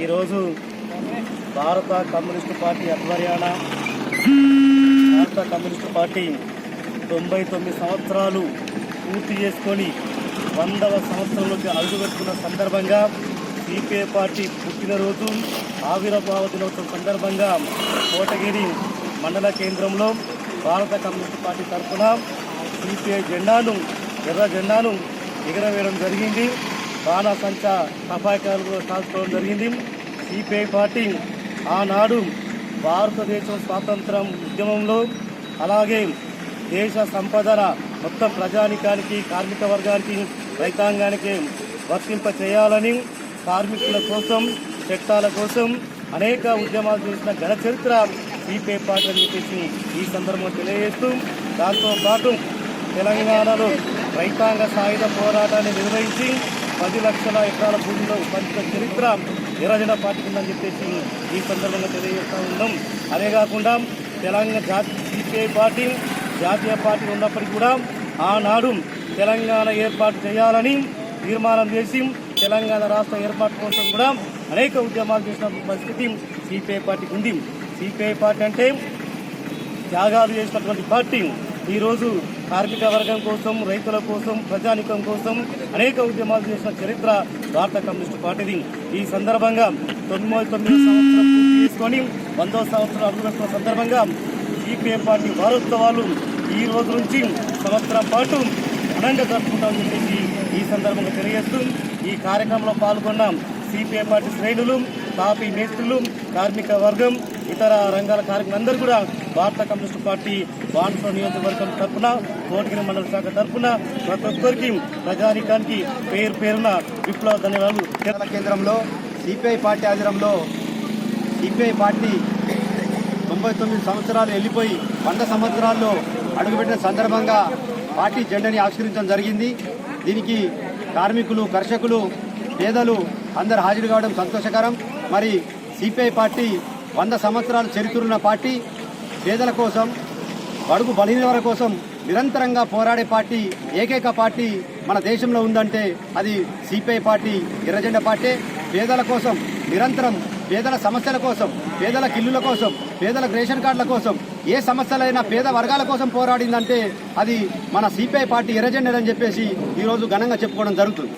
ఈరోజు భారత communist party ఆధ్వర్యాన భారత కమ్యూనిస్టు పార్టీ 99 సంవత్సరాలు పూర్తి చేసుకొని 100వ సంవత్సరంలోకి అడుగుపెడుతున్న సందర్భంగా సిపిఐ పార్టీ పుట్టినరోజు ఆవిర్భావ దినోత్సవం సందర్భంగా కోటగిరి మండల కేంద్రంలో భారత కమ్యూనిస్టు పార్టీ తరఫున సిపిఐ జెండాను ఎర్ర జెండాను ఎగరవేయడం జరిగింది. బాణాసంచా టపాకాయలు కాల్చుకోవడం జరిగింది. సిపిఐ పార్టీ ఆనాడు భారతదేశం స్వాతంత్రం ఉద్యమంలో అలాగే దేశ సంపదన మొత్తం ప్రజానికానికి కార్మిక వర్గానికి రైతాంగానికి వర్తింప చేయాలని కార్మికుల కోసం చట్టాల కోసం అనేక ఉద్యమాలు చేసిన ఘన చరిత్ర సిపిఐ పార్టీ అని చెప్పేసి ఈ సందర్భంగా తెలియజేస్తూ దాంతోపాటు తెలంగాణలో రైతాంగ సాయుధ పోరాటాన్ని నిర్వహించి 10 లక్షల ఎకరాల భూమిలో పంచిన చరిత్ర ఎర్రజెండా పార్టీ ఉందని చెప్పేసి ఈ సందర్భంగా తెలియజేస్తూ ఉన్నాం. అదే కాకుండా తెలంగాణ సిపిఐ పార్టీ జాతీయ పార్టీ ఉన్నప్పటికీ కూడా ఆనాడు తెలంగాణ ఏర్పాటు చేయాలని తీర్మానం చేసి తెలంగాణ రాష్ట్ర ఏర్పాటు కోసం కూడా అనేక ఉద్యమాలు చేసిన పరిస్థితి సిపిఐ పార్టీకి ఉంది. సిపిఐ పార్టీ అంటే త్యాగాలు చేసినటువంటి పార్టీ. ఈరోజు కార్మిక వర్గం కోసం రైతుల కోసం ప్రజానికం కోసం అనేక ఉద్యమాలు చేసిన చరిత్ర భారత కమ్యూనిస్టు పార్టీది. ఈ సందర్భంగా 99 సంవత్సరం పూర్తి చేసుకొని 100వ సంవత్సరం అడుగుపెట్టిన సందర్భంగా సిపిఐ పార్టీ వారోత్సవాలు ఈ రోజు నుంచి సంవత్సరం పాటు ఘనంగా జరుపుకుంటామని చెప్పేసి ఈ సందర్భంగా తెలియజేస్తూ ఈ కార్యక్రమంలో పాల్గొన్న సిపిఐ పార్టీ శ్రేణులు తాపీ మేస్త్రులు కార్మిక వర్గం ఇతర రంగాల కార్మికులందరూ కూడా భారత కమ్యూనిస్టు పార్టీ బాన్సో నియోజకవర్గం తరఫున కోటగిరి మండల శాఖ తరఫున ప్రతి ఒక్కరికి ప్రజానికానికి పేరు పేరున విప్లవ ధన్యవాదాలు. కేంద్రంలో సిపిఐ పార్టీ ఆధ్వర్యంలో సిపిఐ పార్టీ 99 సంవత్సరాలు వెళ్ళిపోయి 100 సంవత్సరాల్లో అడుగుపెట్టిన సందర్భంగా పార్టీ జెండాని ఆవిష్కరించడం జరిగింది. దీనికి కార్మికులు కర్షకులు పేదలు అందరు హాజరు కావడం సంతోషకరం. మరి సిపిఐ పార్టీ 100 సంవత్సరాలు చరిత్రున్న పార్టీ, పేదల కోసం బడుగు బలహీన వర్గాల కోసం నిరంతరంగా పోరాడే పార్టీ, ఏకైక పార్టీ మన దేశంలో ఉందంటే అది సిపిఐ పార్టీ ఎర్రజెండా పార్టీ. పేదల కోసం నిరంతరం పేదల సమస్యల కోసం, పేదల ఇల్లుల కోసం, పేదల రేషన్ కార్డుల కోసం, ఏ సమస్యలైనా పేద వర్గాల కోసం పోరాడిందంటే అది మన సిపిఐ పార్టీ ఎర్రజెండా అని చెప్పేసి ఈరోజు ఘనంగా చెప్పుకోవడం జరుగుతుంది.